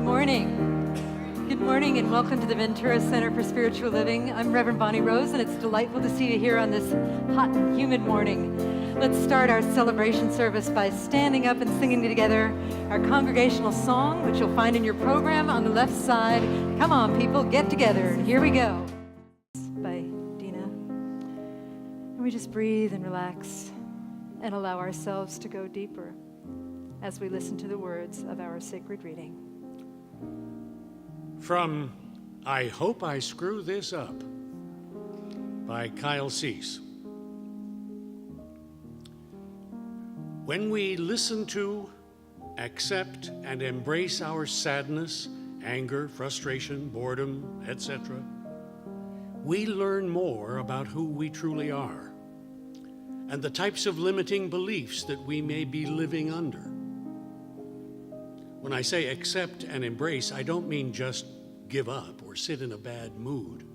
morning. Good morning and welcome to the Ventura Center for Spiritual Living. I'm Reverend Bonnie Rose, and it's delightful to see you here on this hot and humid morning. Let's start our celebration service by standing up and singing together our congregational song, which you'll find in your program on the left side. Come on, people, get together, and here we go. By Dina. And we just breathe and relax and allow ourselves to go deeper as we listen to the words of our sacred reading. From I Hope I Screw This Up by Kyle Cease. When we listen to, accept, and embrace our sadness, anger, frustration, boredom, etc., we learn more about who we truly are and the types of limiting beliefs that we may be living under. When I say accept and embrace, I don't mean just give up or sit in a bad mood,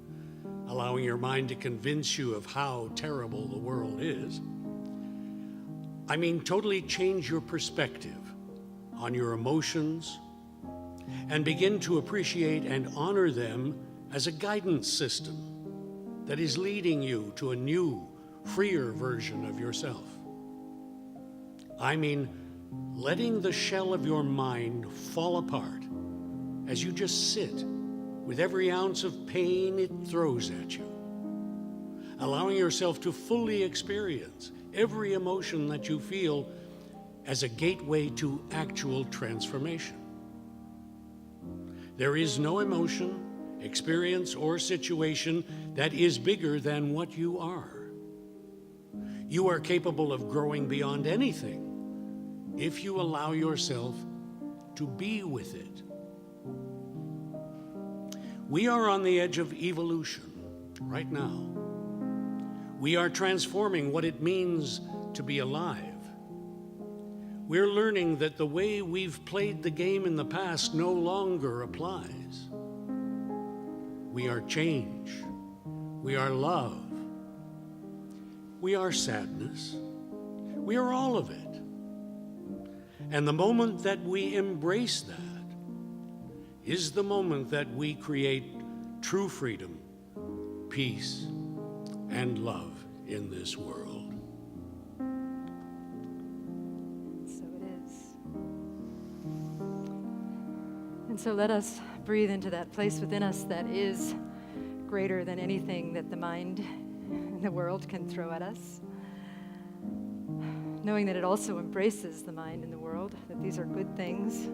allowing your mind to convince you of how terrible the world is. I mean totally change your perspective on your emotions and begin to appreciate and honor them as a guidance system that is leading you to a new, freer version of yourself. I mean letting the shell of your mind fall apart as you just sit with every ounce of pain it throws at you, allowing yourself to fully experience every emotion that you feel as a gateway to actual transformation. There is no emotion, experience, or situation that is bigger than what you are. You are capable of growing beyond anything if you allow yourself to be with it. We are on the edge of evolution right now. We are transforming what it means to be alive. We're learning that the way we've played the game in the past no longer applies. We are change. We are love. We are sadness. We are all of it. And the moment that we embrace that is the moment that we create true freedom, peace, and love in this world. So it is. And so let us breathe into that place within us that is greater than anything that the mind and the world can throw at us. Knowing that it also embraces the mind and the world, that these are good things.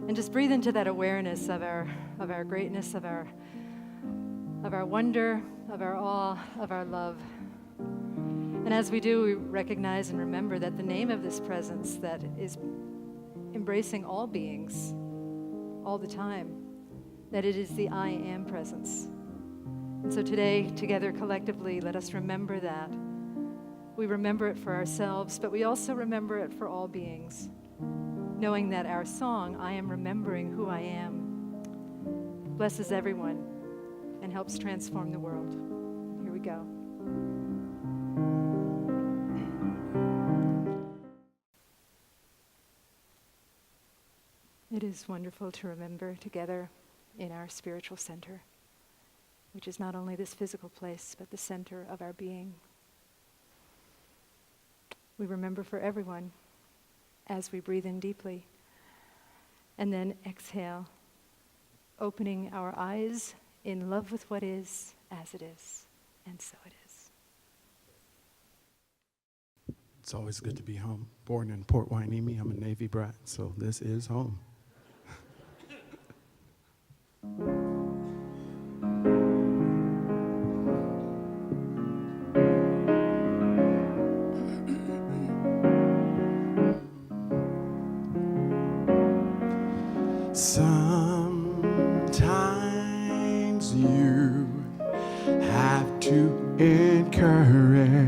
And just breathe into that awareness of our greatness, of our wonder, of our awe, of our love. And as we do, we recognize and remember that the name of this presence that is embracing all beings all the time, that it is the I Am presence. And so today, together collectively, let us remember that. We remember it for ourselves, but we also remember it for all beings, knowing that our song, I Am Remembering Who I Am, blesses everyone and helps transform the world. Here we go. It is wonderful to remember together in our spiritual center, which is not only this physical place, but the center of our being. We remember for everyone as we breathe in deeply, and then exhale, opening our eyes in love with what is as it is, and so it is. It's always good to be home. Born in Port Hueneme, I'm a Navy brat, so this is home. Sometimes you have to encourage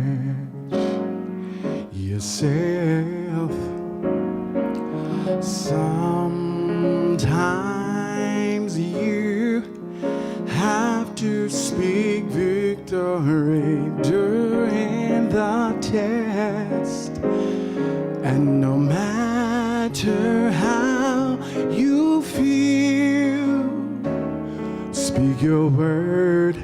yourself. Sometimes you have to speak victory during the test. And no matter how you Speak your word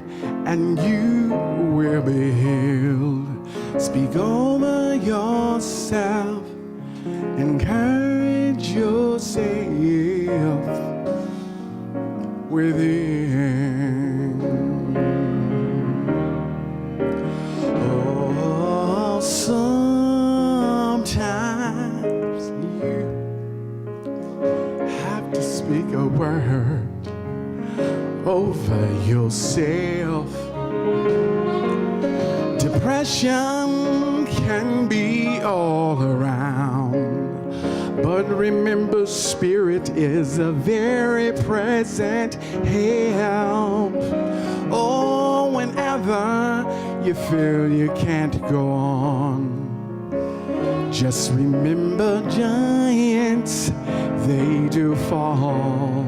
and you will be healed. Speak over yourself. Encourage yourself within. Oh, sometimes you have to speak a word over yourself. Depression can be all around, but remember, spirit is a very present help. Oh, whenever you feel you can't go on, just remember, giants, they do fall.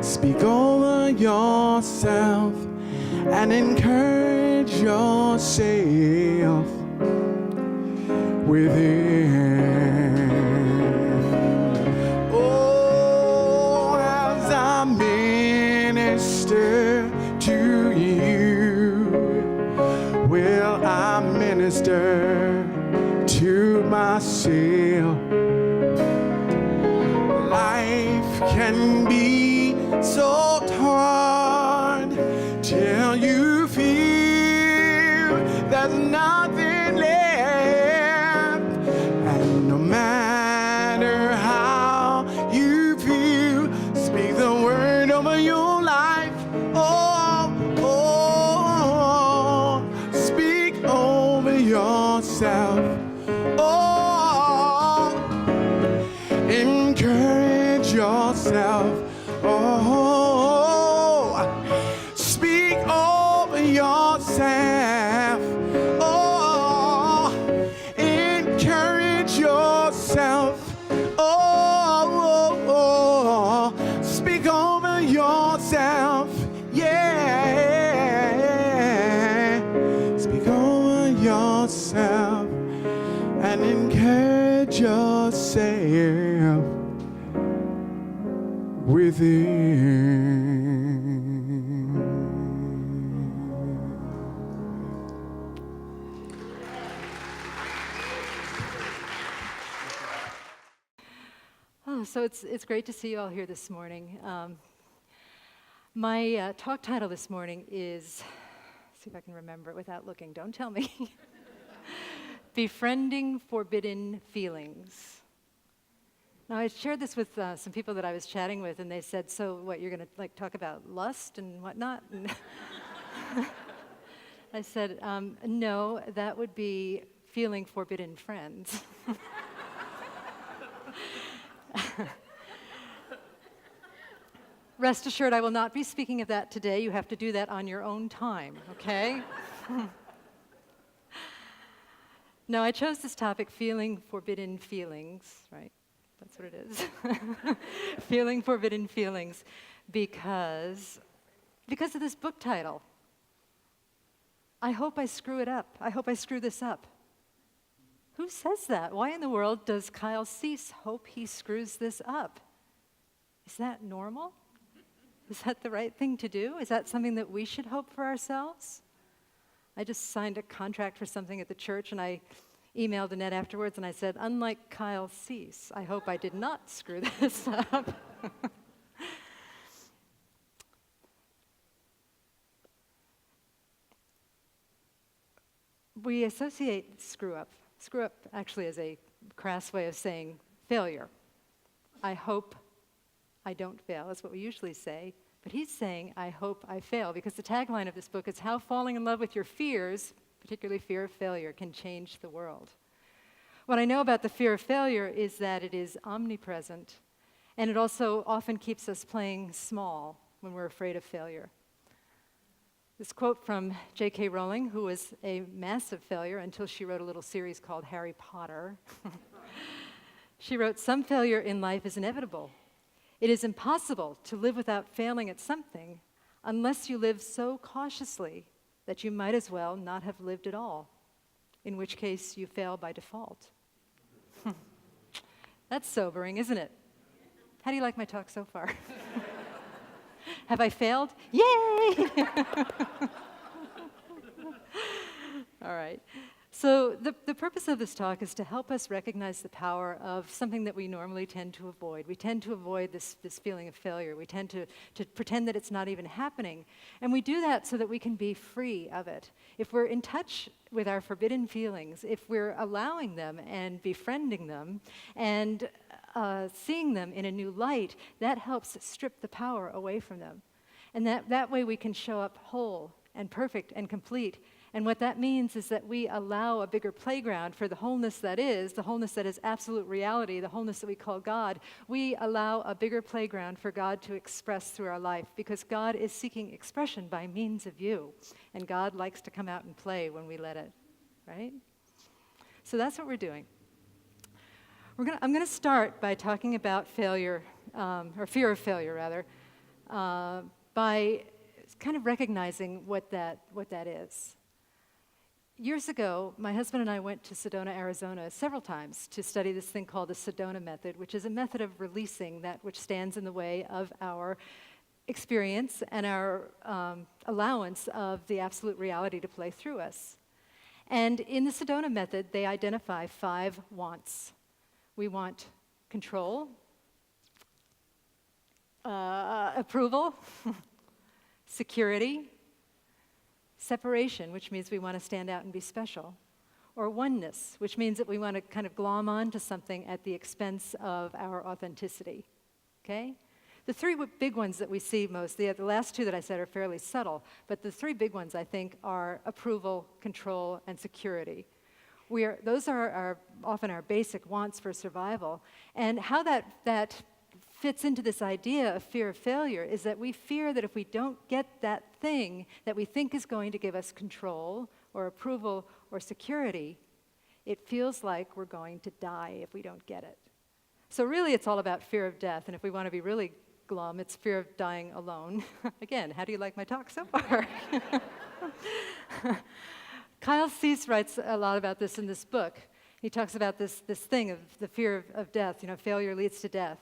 Speak over yourself and encourage yourself within. Oh, as I minister to you, will I minister to myself? Life can be so hard till you feel there's nothing left. And no matter how you feel, speak the word over your life. Oh, oh, speak over yourself. Oh, encourage yourself. Oh, speak over yourself. Oh, encourage yourself. Oh, speak over yourself. Yeah, speak over yourself and encourage yourself within. Oh, so it's great to see you all here this morning. My talk title this morning is, see if I can remember it without looking, don't tell me. Befriending Forbidden Feelings. Now, I shared this with some people that I was chatting with, and they said, so what, you're going to like talk about lust and whatnot? And I said, no, that would be feeling forbidden friends. Rest assured, I will not be speaking of that today. You have to do that on your own time, okay? No, I chose this topic, feeling forbidden feelings, right? That's what it is. Feeling forbidden feelings, because of this book title. I hope I screw it up. I hope I screw this up. Who says that? Why in the world does Kyle Cease hope he screws this up? Is that normal? Is that the right thing to do? Is that something that we should hope for ourselves? I just signed a contract for something at the church, and I emailed Annette afterwards, and I said, unlike Kyle Cease, I hope I did not screw this up. We associate screw up actually is a crass way of saying failure. I hope I don't fail, that's what we usually say. But he's saying, I hope I fail, because the tagline of this book is how falling in love with your fears, particularly fear of failure, can change the world. What I know about the fear of failure is that it is omnipresent, and it also often keeps us playing small when we're afraid of failure. This quote from J.K. Rowling, who was a massive failure until she wrote a little series called Harry Potter. She wrote, "Some failure in life is inevitable. It is impossible to live without failing at something unless you live so cautiously that you might as well not have lived at all, in which case you fail by default." That's sobering, isn't it? How do you like my talk so far? Have I failed? Yay! All right. So the purpose of this talk is to help us recognize the power of something that we normally tend to avoid. We tend to avoid this feeling of failure. We tend to pretend that it's not even happening. And we do that so that we can be free of it. If we're in touch with our forbidden feelings, if we're allowing them and befriending them and seeing them in a new light, that helps strip the power away from them. And that way we can show up whole and perfect and complete. And what that means is that we allow a bigger playground for the wholeness that is absolute reality, the wholeness that we call God. We allow a bigger playground for God to express through our life, because God is seeking expression by means of you. And God likes to come out and play when we let it, right? So that's what we're doing. I'm going to start by talking about failure, or fear of failure, rather, by kind of recognizing what that is. Years ago, my husband and I went to Sedona, Arizona several times to study this thing called the Sedona method, which is a method of releasing that which stands in the way of our experience and our allowance of the absolute reality to play through us. And in the Sedona method, they identify 5 wants. We want control, approval, security, separation, which means we want to stand out and be special, or oneness, which means that we want to kind of glom on to something at the expense of our authenticity, okay? The 3 big ones that we see most, the last 2 that I said are fairly subtle, but the 3 big ones, I think, are approval, control, and security. Those are often our basic wants for survival, and how that fits into this idea of fear of failure is that we fear that if we don't get that thing that we think is going to give us control or approval or security, it feels like we're going to die if we don't get it. So really it's all about fear of death, and if we want to be really glum, it's fear of dying alone. Again, how do you like my talk so far? Kyle Cease writes a lot about this in this book. He talks about this thing of the fear of death, failure leads to death.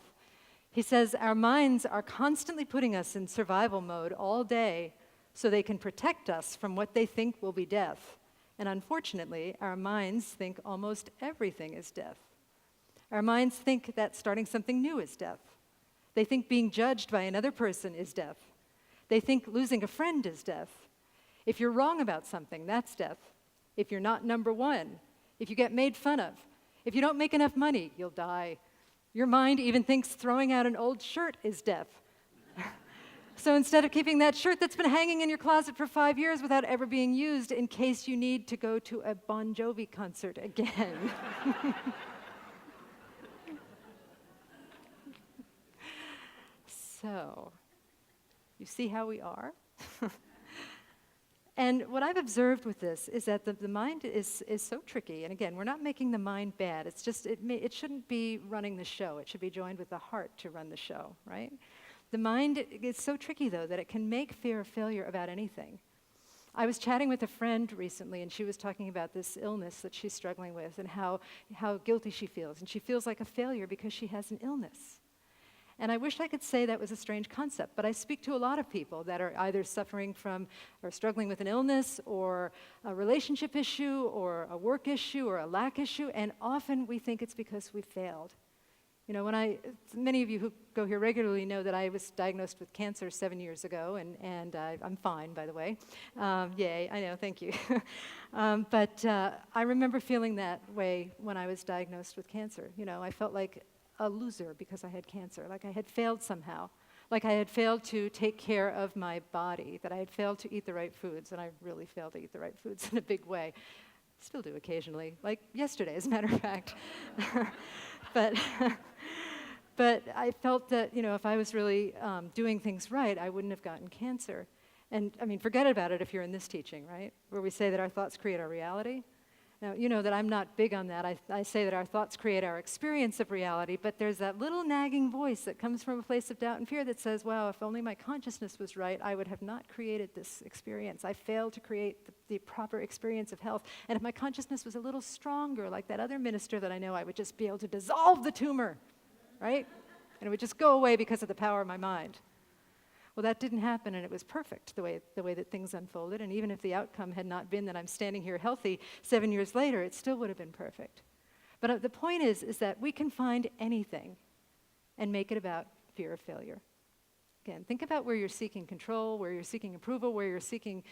He says, our minds are constantly putting us in survival mode all day so they can protect us from what they think will be death. And unfortunately, our minds think almost everything is death. Our minds think that starting something new is death. They think being judged by another person is death. They think losing a friend is death. If you're wrong about something, that's death. If you're not number one, if you get made fun of, if you don't make enough money, you'll die. Your mind even thinks throwing out an old shirt is death. So instead of keeping that shirt that's been hanging in your closet for 5 years without ever being used in case you need to go to a Bon Jovi concert again. So, you see how we are? And what I've observed with this is that the mind is so tricky. And again, we're not making the mind bad. It's just, it shouldn't be running the show. It should be joined with the heart to run the show, right? The mind is so tricky, though, that it can make fear of failure about anything. I was chatting with a friend recently, and she was talking about this illness that she's struggling with and how guilty she feels. And she feels like a failure because she has an illness. And I wish I could say that was a strange concept, but I speak to a lot of people that are either suffering from or struggling with an illness or a relationship issue or a work issue or a lack issue, and often we think it's because we failed. Many of you who go here regularly know that I was diagnosed with cancer 7 years ago, and I'm fine, by the way. Yay, I know, thank you. But I remember feeling that way when I was diagnosed with cancer. I felt like a loser because I had cancer, like I had failed somehow, like I had failed to take care of my body, that I had failed to eat the right foods, and I really failed to eat the right foods in a big way. Still do occasionally, like yesterday, as a matter of fact. But I felt that, if I was really doing things right, I wouldn't have gotten cancer. And forget about it if you're in this teaching, right? Where we say that our thoughts create our reality. Now, you know that I'm not big on that. I say that our thoughts create our experience of reality, but there's that little nagging voice that comes from a place of doubt and fear that says, wow, if only my consciousness was right, I would have not created this experience. I failed to create the proper experience of health. And if my consciousness was a little stronger, like that other minister that I know, I would just be able to dissolve the tumor, right? And it would just go away because of the power of my mind. Well, that didn't happen, and it was perfect the way that things unfolded. And even if the outcome had not been that I'm standing here healthy 7 years later, it still would have been perfect. But the point is that we can find anything and make it about fear of failure. Again, think about where you're seeking control, where you're seeking approval, where you're seeking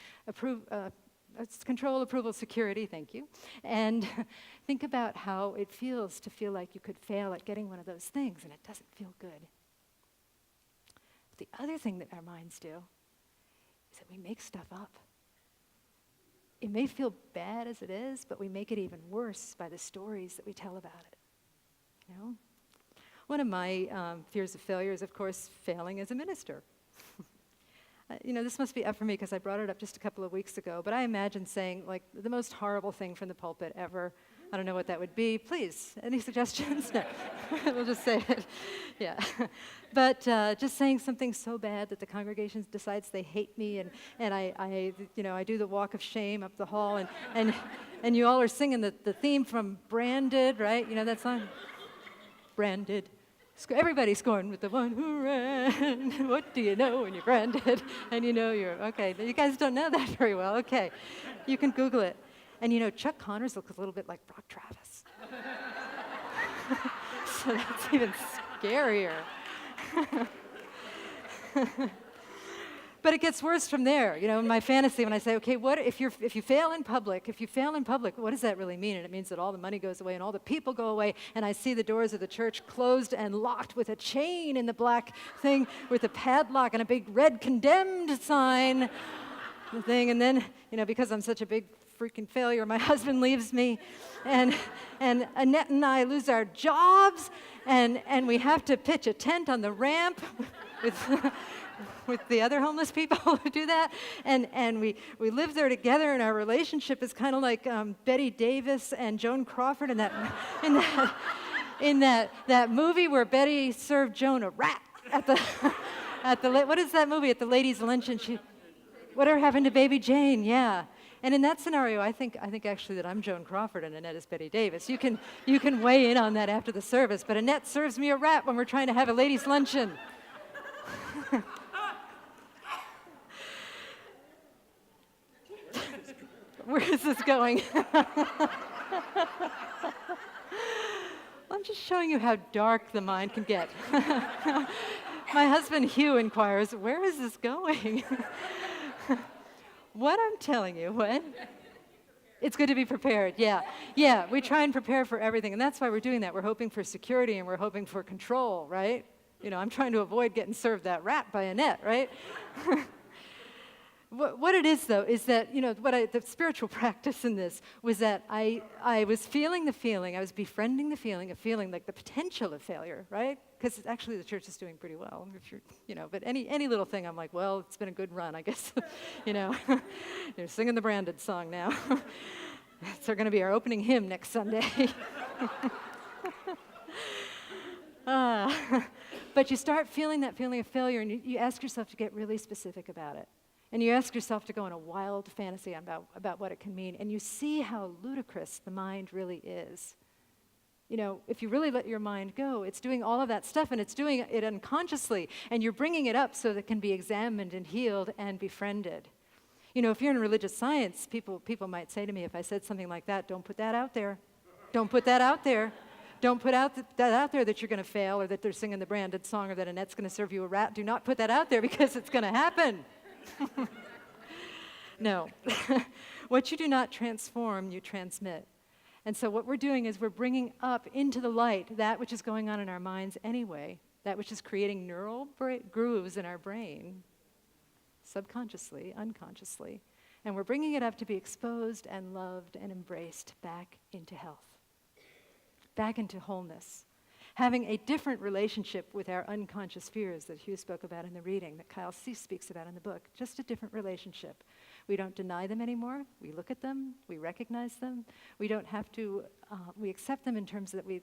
control, approval, security, thank you. And think about how it feels to feel like you could fail at getting one of those things, and it doesn't feel good. The other thing that our minds do is that we make stuff up. It may feel bad as it is, but we make it even worse by the stories that we tell about it. You know? One of my fears of failure is, of course, failing as a minister. This must be up for me because I brought it up just a couple of weeks ago, but I imagine saying, like, the most horrible thing from the pulpit ever. I don't know what that would be. Please, any suggestions? No. We'll just say it. Yeah. But just saying something so bad that the congregation decides they hate me, and I do the walk of shame up the hall, and you all are singing the theme from Branded, right? You know that song? Branded. Everybody's scoring with the one who ran. What do you know when you're branded? And you know you're, okay, you guys don't know that very well. Okay, you can Google it. And Chuck Connors looks a little bit like Brock Travis. So that's even scarier. But it gets worse from there. In my fantasy, when I say, okay, what if you fail in public? If you fail in public, what does that really mean? And it means that all the money goes away and all the people go away, and I see the doors of the church closed and locked with a chain in the black thing with a padlock and a big red condemned sign thing. And then, because I'm such a big freaking failure, my husband leaves me, and Annette and I lose our jobs, and we have to pitch a tent on the ramp with the other homeless people who do that, and we live there together, and our relationship is kind of like Betty Davis and Joan Crawford in that movie where Betty served Joan a rat at the what is that movie, at the ladies' luncheon? Whatever happened to Baby Jane? Yeah. And in that scenario, I think actually that I'm Joan Crawford and Annette is Betty Davis. You can weigh in on that after the service, but Annette serves me a rat when we're trying to have a ladies' luncheon. Where is this going? I'm just showing you how dark the mind can get. My husband Hugh inquires, where is this going? What I'm telling you, what? It's good to be prepared, yeah. Yeah, we try and prepare for everything, and that's why we're doing that. We're hoping for security and we're hoping for control, right? I'm trying to avoid getting served that rat by Annette, right? What it is, though, is that, the spiritual practice in this was that I was feeling the feeling, I was befriending the feeling of feeling like the potential of failure, right? Because actually the church is doing pretty well, if you're, but any little thing, I'm like, well, it's been a good run, I guess, They're singing the Branded song now. It's going to be our opening hymn next Sunday. But you start feeling that feeling of failure, and you ask yourself to get really specific about it. And you ask yourself to go in a wild fantasy about what it can mean, and you see how ludicrous the mind really is. If you really let your mind go, it's doing all of that stuff, and it's doing it unconsciously, and you're bringing it up so that it can be examined and healed and befriended. If you're in religious science, people might say to me, if I said something like that, don't put that out there. Don't put that out there. Don't put that out there that you're going to fail, or that they're singing the Branded song, or that Annette's going to serve you a rat. Do not put that out there, because it's going to happen. No. What you do not transform, you transmit. And so what we're doing is we're bringing up into the light that which is going on in our minds anyway, that which is creating neural grooves in our brain, subconsciously, unconsciously. And we're bringing it up to be exposed and loved and embraced back into health, back into wholeness. Having a different relationship with our unconscious fears that Hugh spoke about in the reading, that Kyle Cease speaks about in the book, just a different relationship. We don't deny them anymore. We look at them. We recognize them. We don't have to. We accept them in terms that we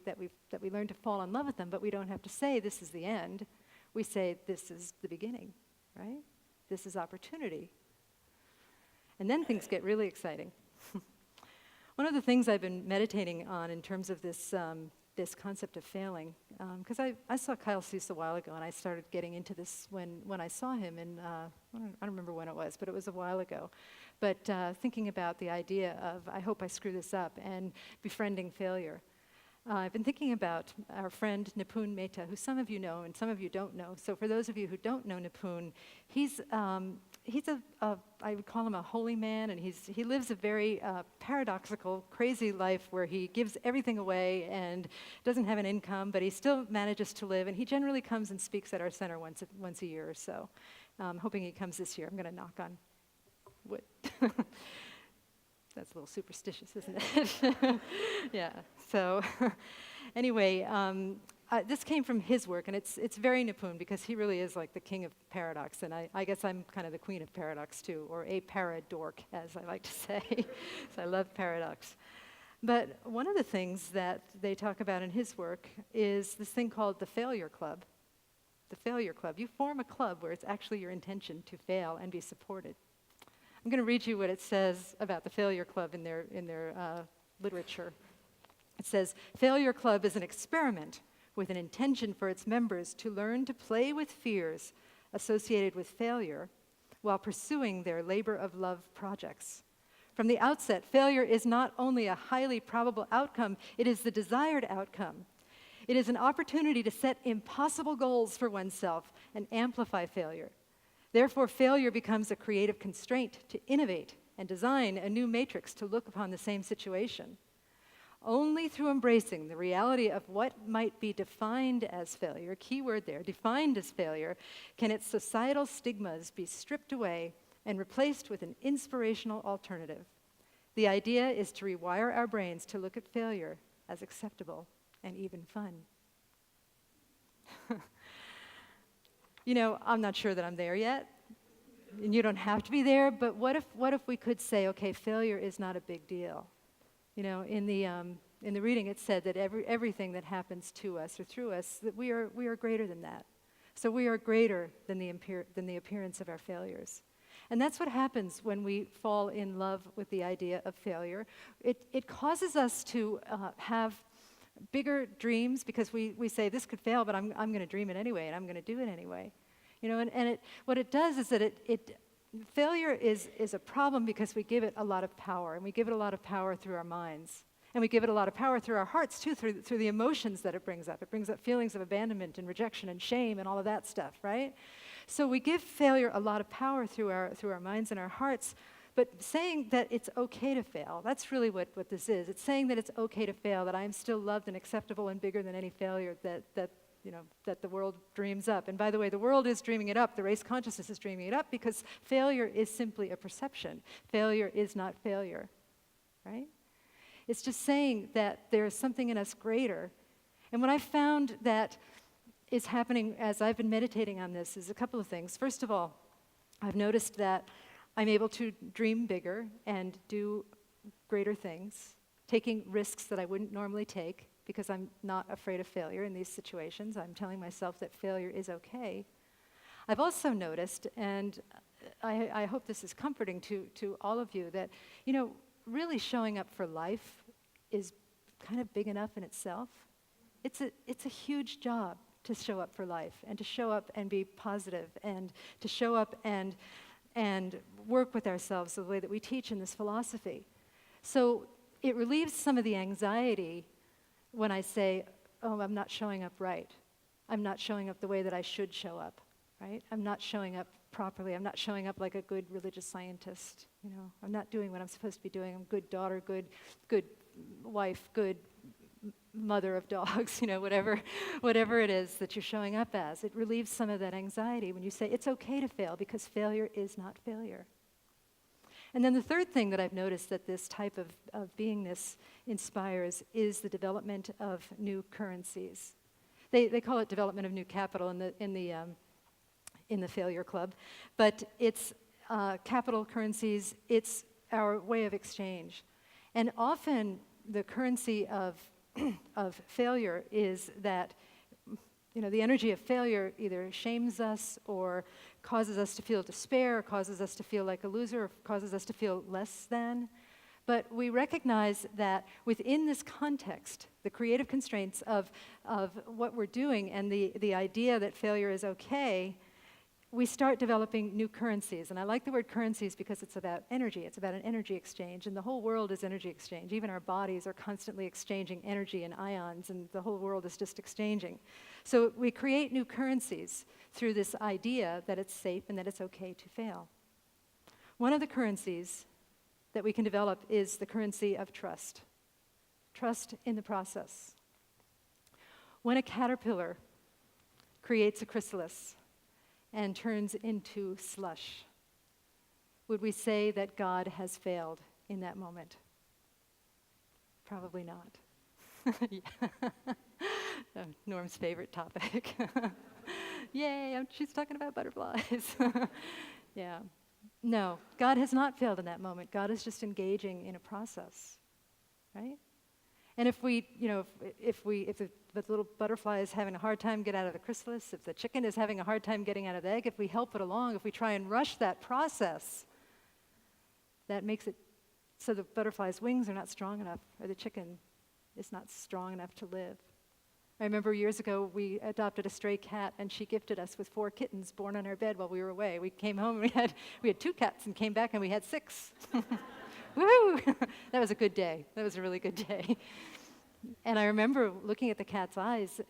learn to fall in love with them. But we don't have to say this is the end. We say this is the beginning, right? This is opportunity. And then things get really exciting. One of the things I've been meditating on in terms of this this concept of failing, because I saw Kyle Cease a while ago, and I started getting into this when I saw him in, I don't remember when it was, but it was a while ago. But thinking about the idea of, I hope I screw this up, and befriending failure. I've been thinking about our friend Nipun Mehta, who some of you know and some of you don't know. So for those of you who don't know Nipun, he's I would call him a holy man, and he lives a very paradoxical, crazy life where he gives everything away and doesn't have an income, but he still manages to live, and he generally comes and speaks at our center once a year or so. Hoping he comes this year. I'm going to knock on wood. That's a little superstitious, isn't it? Yeah. So anyway, this came from his work, and it's very Nipun, because he really is like the king of paradox, and I guess I'm kind of the queen of paradox too, or a paradork, as I like to say. So I love paradox. But one of the things that they talk about in his work is this thing called the failure club. The failure club. You form a club where it's actually your intention to fail and be supported. I'm going to read you what it says about the Failure Club in their literature. It says, Failure Club is an experiment with an intention for its members to learn to play with fears associated with failure while pursuing their labor of love projects. From the outset, failure is not only a highly probable outcome, it is the desired outcome. It is an opportunity to set impossible goals for oneself and amplify failure. Therefore, failure becomes a creative constraint to innovate and design a new matrix to look upon the same situation. Only through embracing the reality of what might be defined as failure, key word there, defined as failure, can its societal stigmas be stripped away and replaced with an inspirational alternative. The idea is to rewire our brains to look at failure as acceptable and even fun. You know, I'm not sure that I'm there yet, and you don't have to be there, but what if we could say, okay, failure is not a big deal? You know, in the reading it said that everything that happens to us or through us, that we are greater than that. So we are greater than the appearance of our failures. And that's what happens when we fall in love with the idea of failure. It causes us to have bigger dreams, because we say this could fail, but I'm going to dream it anyway, and I'm going to do it anyway. You know, and what it does is that failure is a problem because we give it a lot of power, and we give it a lot of power through our minds, and we give it a lot of power through our hearts too, through the emotions that it brings up. It brings up feelings of abandonment and rejection and shame and all of that stuff, right? So we give failure a lot of power through our minds and our hearts. But saying that it's okay to fail, that's really what this is. It's saying that it's okay to fail, that I am still loved and acceptable and bigger than any failure that the world dreams up. And by the way, the world is dreaming it up. The race consciousness is dreaming it up, because failure is simply a perception. Failure is not failure, right? It's just saying that there is something in us greater. And what I found that is happening as I've been meditating on this is a couple of things. First of all, I've noticed that I'm able to dream bigger and do greater things, taking risks that I wouldn't normally take, because I'm not afraid of failure in these situations. I'm telling myself that failure is okay. I've also noticed, and I hope this is comforting to all of you, that, you know, really showing up for life is kind of big enough in itself. It's a huge job to show up for life, and to show up and be positive, and to show up and work with ourselves the way that we teach in this philosophy. So it relieves some of the anxiety when I say, oh, I'm not showing up right. I'm not showing up the way that I should show up, right? I'm not showing up properly. I'm not showing up like a good religious scientist, you know. I'm not doing what I'm supposed to be doing. I'm a good daughter, good wife, good mother of dogs, you know, whatever it is that you're showing up as. It relieves some of that anxiety when you say it's okay to fail, because failure is not failure. And then the third thing that I've noticed that this type of beingness inspires is the development of new currencies. They call it development of new capital in the Failure Club, but it's capital currencies. It's our way of exchange, and often the currency of failure is that, you know, the energy of failure either shames us or causes us to feel despair, or causes us to feel like a loser, or causes us to feel less than. But we recognize that within this context, the creative constraints of what we're doing and the idea that failure is okay, we start developing new currencies. And I like the word currencies because it's about energy. It's about an energy exchange. And the whole world is energy exchange. Even our bodies are constantly exchanging energy and ions, and the whole world is just exchanging. So we create new currencies through this idea that it's safe and that it's okay to fail. One of the currencies that we can develop is the currency of trust. Trust in the process. When a caterpillar creates a chrysalis and turns into slush, would we say that God has failed in that moment? Probably not. Norm's favorite topic. Yay, she's talking about butterflies. Yeah. No, God has not failed in that moment. God is just engaging in a process, right? And if we, if the little butterfly is having a hard time getting out of the chrysalis, if the chicken is having a hard time getting out of the egg, if we help it along, if we try and rush that process, that makes it so the butterfly's wings are not strong enough, or the chicken is not strong enough to live. I remember years ago, we adopted a stray cat, and she gifted us with 4 kittens born on our bed while we were away. We came home, and we had 2 cats, and came back, and we had 6. Woo! That was a good day. That was a really good day. And I remember looking at the cat's eyes,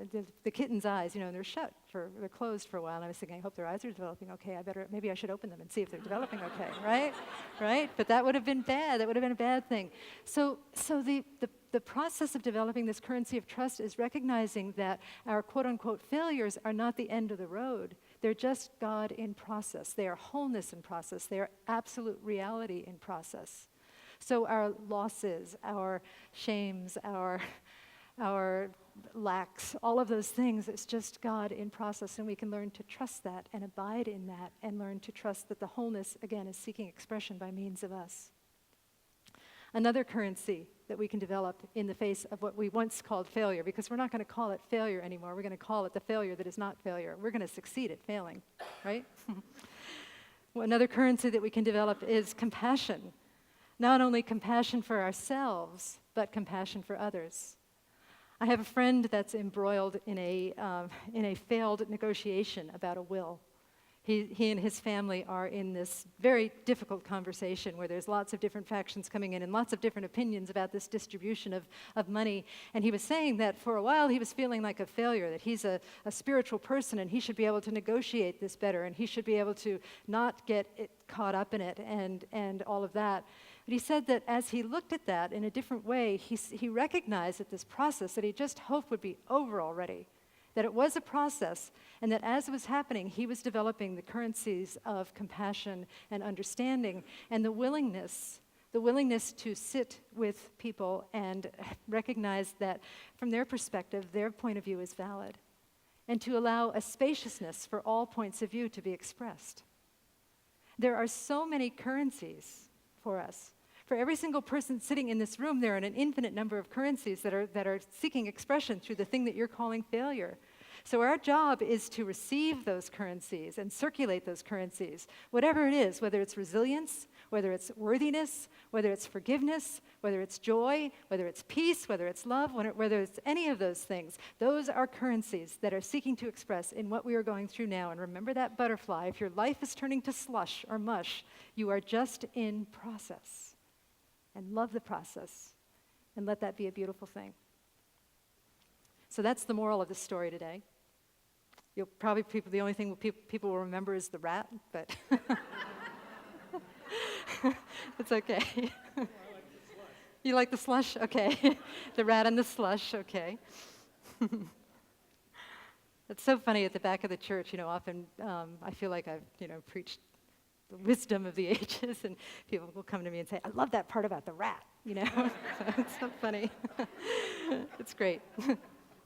the kitten's eyes, and they're closed for a while, and I was thinking, I hope their eyes are developing okay. Maybe I should open them and see if they're developing okay, right? Right? But that would have been bad. That would have been a bad thing. So the process of developing this currency of trust is recognizing that our quote-unquote failures are not the end of the road. They're just God in process. They are wholeness in process. They are absolute reality in process. So our losses, our shames, our lacks, all of those things, it's just God in process, and we can learn to trust that and abide in that and learn to trust that the wholeness, again, is seeking expression by means of us. Another currency that we can develop in the face of what we once called failure, because we're not going to call it failure anymore. We're going to call it the failure that is not failure. We're going to succeed at failing, right? Well, another currency that we can develop is compassion. Not only compassion for ourselves, but compassion for others. I have a friend that's embroiled in a failed negotiation about a will. He and his family are in this very difficult conversation where there's lots of different factions coming in and lots of different opinions about this distribution of money. And he was saying that for a while he was feeling like a failure, that he's a spiritual person and he should be able to negotiate this better and he should be able to not get caught up in it and all of that. But he said that as he looked at that in a different way, he recognized that this process that he just hoped would be over already, that it was a process, and that as it was happening, he was developing the currencies of compassion and understanding and the willingness to sit with people and recognize that from their perspective, their point of view is valid, and to allow a spaciousness for all points of view to be expressed. There are so many currencies for us. For every single person sitting in this room, there are an infinite number of currencies that are seeking expression through the thing that you're calling failure. So our job is to receive those currencies and circulate those currencies, whatever it is, whether it's resilience, whether it's worthiness, whether it's forgiveness, whether it's joy, whether it's peace, whether it's love, whether it's any of those things. Those are currencies that are seeking to express in what we are going through now. And remember that butterfly. If your life is turning to slush or mush, you are just in process. And love the process, and let that be a beautiful thing. So that's the moral of the story today. You'll probably, the only thing people will remember is the rat, but it's okay. Oh, I like the slush. You like the slush? Okay. The rat and the slush, okay. It's so funny at the back of the church, often I feel like I've, preached the wisdom of the ages, and people will come to me and say, I love that part about the rat, So it's so funny. It's great.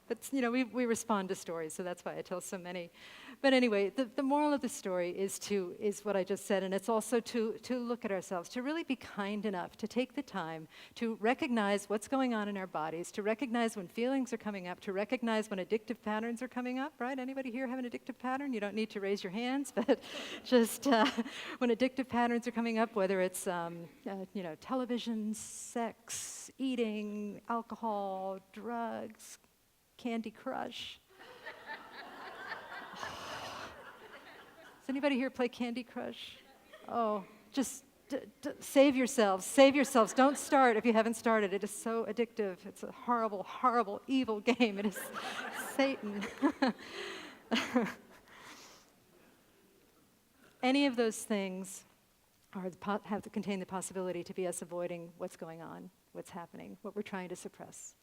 But, we respond to stories, so that's why I tell so many. But anyway, the moral of the story is what I just said, and it's also to look at ourselves, to really be kind enough, to take the time to recognize what's going on in our bodies, to recognize when feelings are coming up, to recognize when addictive patterns are coming up, right? Anybody here have an addictive pattern? You don't need to raise your hands, but just when addictive patterns are coming up, whether it's, television, sex, eating, alcohol, drugs, Candy Crush. Does anybody here play Candy Crush? Oh, just save yourselves. Save yourselves. Don't start if you haven't started. It is so addictive. It's a horrible, horrible, evil game. It is Satan. Any of those things have to contain the possibility to be us avoiding what's going on, what's happening, what we're trying to suppress.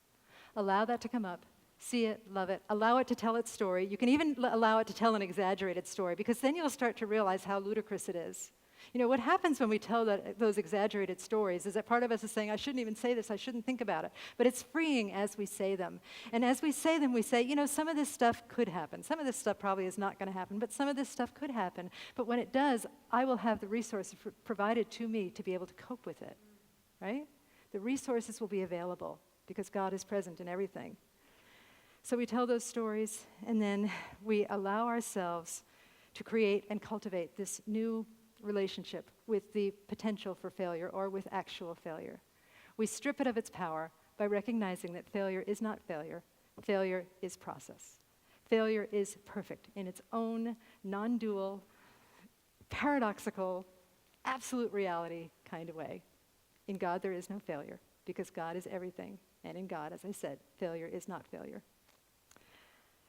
Allow that to come up. See it, love it, allow it to tell its story. You can even allow it to tell an exaggerated story, because then you'll start to realize how ludicrous it is. What happens when we tell those exaggerated stories is that part of us is saying, I shouldn't even say this, I shouldn't think about it. But it's freeing as we say them. And as we say them, we say, some of this stuff could happen. Some of this stuff probably is not going to happen, but some of this stuff could happen. But when it does, I will have the resources provided to me to be able to cope with it, right? The resources will be available because God is present in everything. So we tell those stories, and then we allow ourselves to create and cultivate this new relationship with the potential for failure or with actual failure. We strip it of its power by recognizing that failure is not failure. Failure is process. Failure is perfect in its own non-dual, paradoxical, absolute reality kind of way. In God, there is no failure because God is everything. And in God, as I said, failure is not failure.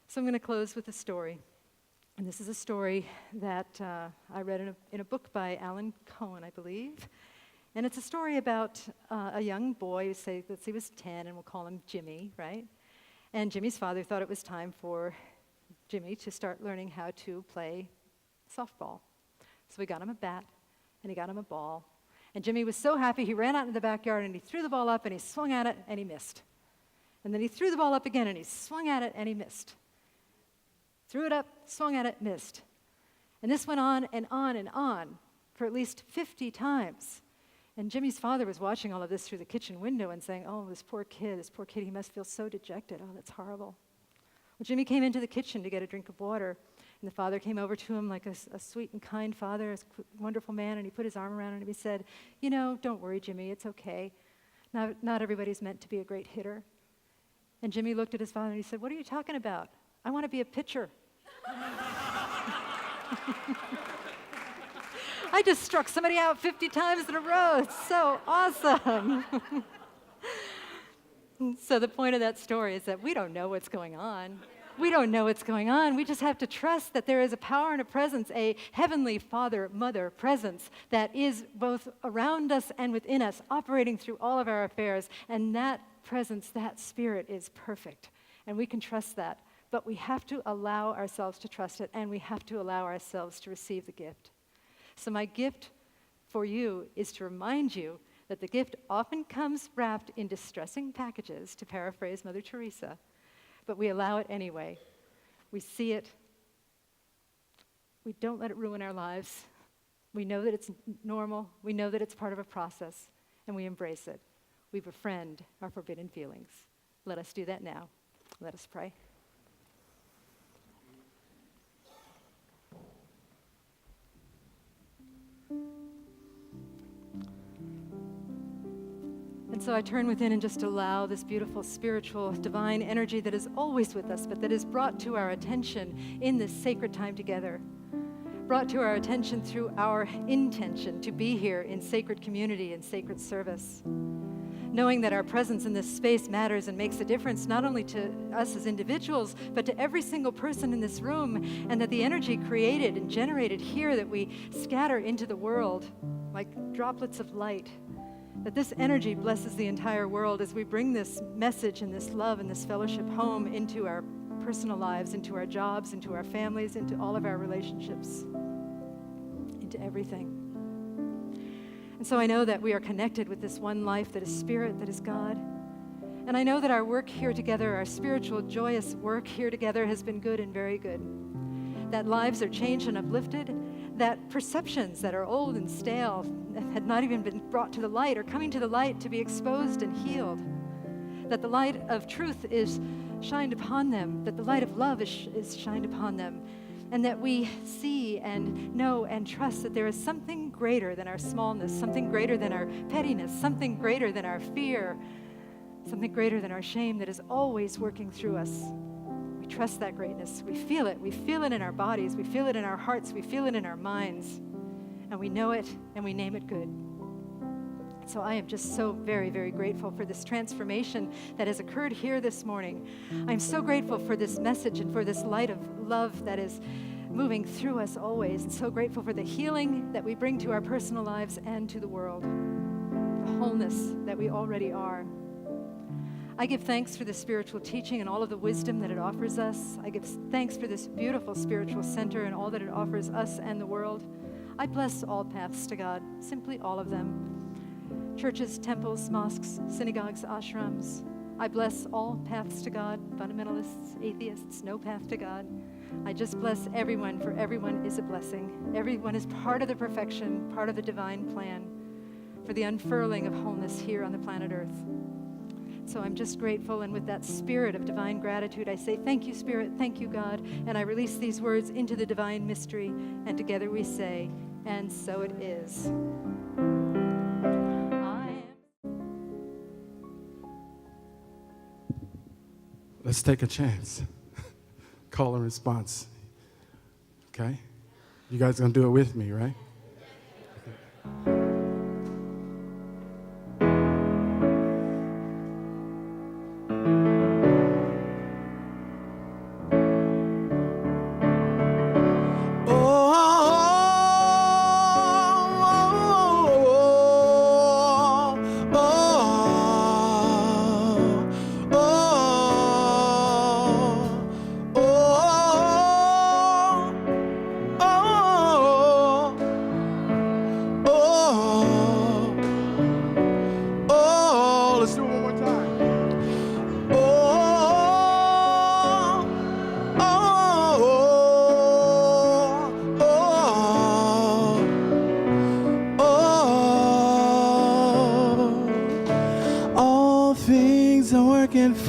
So I'm going to close with a story. And this is a story that I read in a book by Alan Cohen, I believe. And it's a story about a young boy, let's say he was 10, and we'll call him Jimmy, right? And Jimmy's father thought it was time for Jimmy to start learning how to play softball. So he got him a bat, and he got him a ball. And Jimmy was so happy, he ran out in the backyard, and he threw the ball up, and he swung at it, and he missed. And then he threw the ball up again, and he swung at it, and he missed. Threw it up, swung at it, missed. And this went on and on and on for at least 50 times. And Jimmy's father was watching all of this through the kitchen window and saying, oh, this poor kid, he must feel so dejected. Oh, that's horrible. Well, Jimmy came into the kitchen to get a drink of water, and the father came over to him like a sweet and kind father, a wonderful man, and he put his arm around him and he said, don't worry, Jimmy, it's okay. Not everybody's meant to be a great hitter. And Jimmy looked at his father and he said, what are you talking about? I want to be a pitcher. I just struck somebody out 50 times in a row. It's so awesome. So the point of that story is that we don't know what's going on. We don't know what's going on. We just have to trust that there is a power and a presence, a heavenly Father, Mother presence that is both around us and within us, operating through all of our affairs. And that presence, that spirit is perfect. And we can trust that. But we have to allow ourselves to trust it, and we have to allow ourselves to receive the gift. So my gift for you is to remind you that the gift often comes wrapped in distressing packages, to paraphrase Mother Teresa, but we allow it anyway. We see it. We don't let it ruin our lives. We know that it's normal. We know that it's part of a process, and we embrace it. We befriend our forbidden feelings. Let us do that now. Let us pray. And so I turn within and just allow this beautiful spiritual divine energy that is always with us, but that is brought to our attention in this sacred time together, brought to our attention through our intention to be here in sacred community and sacred service, knowing that our presence in this space matters and makes a difference not only to us as individuals, but to every single person in this room, and that the energy created and generated here that we scatter into the world like droplets of light, that this energy blesses the entire world as we bring this message and this love and this fellowship home into our personal lives, into our jobs, into our families, into all of our relationships, into everything. And so I know that we are connected with this one life that is spirit, that is God, And I know that our work here together, our spiritual, joyous work here together has been good and very good. That lives are changed and uplifted, that perceptions that are old and stale, had not even been brought to the light, are coming to the light to be exposed and healed. That the light of truth is shined upon them, that the light of love is shined upon them, and that we see and know and trust that there is something greater than our smallness, something greater than our pettiness, something greater than our fear, something greater than our shame that is always working through us. We trust that greatness. We feel it. We feel it in our bodies. We feel it in our hearts. We feel it in our minds. And we know it, and we name it good. So I am just so very, very grateful for this transformation that has occurred here this morning. I'm so grateful for this message and for this light of love that is moving through us always, and so grateful for the healing that we bring to our personal lives and to the world, the wholeness that we already are. I give thanks for the spiritual teaching and all of the wisdom that it offers us. I give thanks for this beautiful spiritual center and all that it offers us and the world. I bless all paths to God, simply all of them. Churches, temples, mosques, synagogues, ashrams. I bless all paths to God, fundamentalists, atheists, no path to God. I just bless everyone, for everyone is a blessing. Everyone is part of the perfection, part of the divine plan for the unfurling of wholeness here on the planet Earth. So I'm just grateful, and with that spirit of divine gratitude, I say, thank you, Spirit, thank you, God, and I release these words into the divine mystery, and together we say, and so it is. Let's take a chance. Call and response. Okay? You guys gonna do it with me, right? Okay.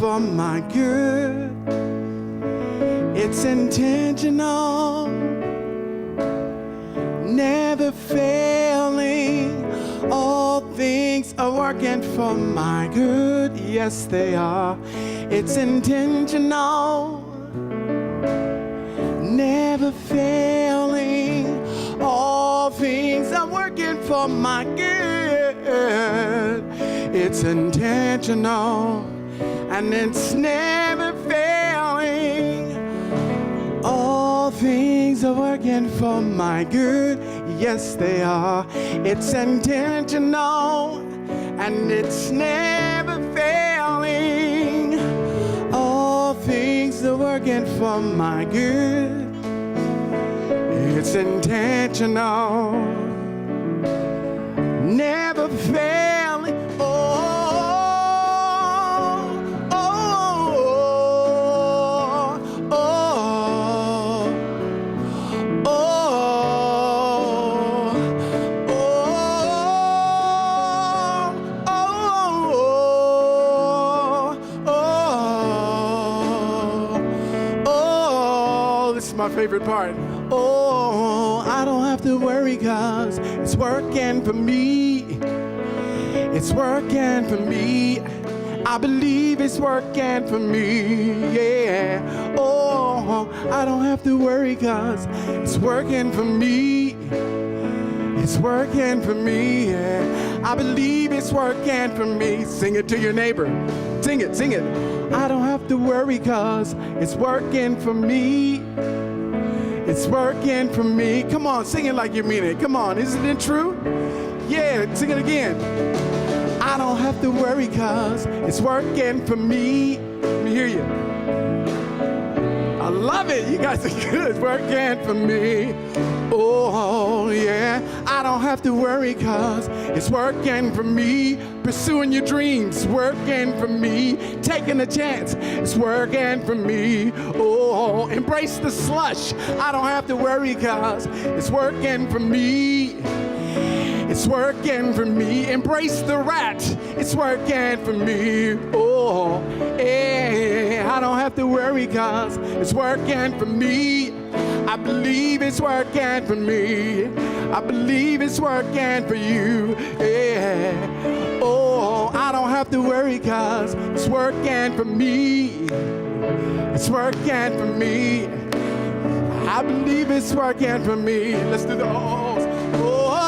For my good, it's intentional, never failing. All things are working for my good, yes they are. It's intentional, never failing. All things are working for my good. It's intentional, and it's never failing. All things are working for my good, yes they are. It's intentional, and it's never failing. All things are working for my good. It's intentional, never failing. My favorite part. Oh, I don't have to worry, 'cause it's working for me. It's working for me. I believe it's working for me, yeah. Oh, I don't have to worry, 'cause it's working for me. It's working for me, yeah. I believe it's working for me. Sing it to your neighbor. Sing it, sing it. I don't have to worry, 'cause it's working for me. It's working for me. Come on, sing it like you mean it. Come on, isn't it true? Yeah, sing it again. I don't have to worry, 'cause it's working for me. Let me hear you. I love it. You guys are good. It's working for me. Oh, yeah. I don't have to worry, 'cause it's working for me. pursuing your dreams, working for me. Taking a chance, it's working for me. Oh, embrace the slush. I don't have to worry, cause it's working for me. It's working for me. Embrace the rat. It's working for me. Oh, yeah. I don't have to worry, cause it's working for me. I believe it's working for me. I believe it's working for you. Yeah. Oh, I don't have to worry, cause it's working for me. It's working for me. I believe it's working for me. Let's do the ohs. Oh.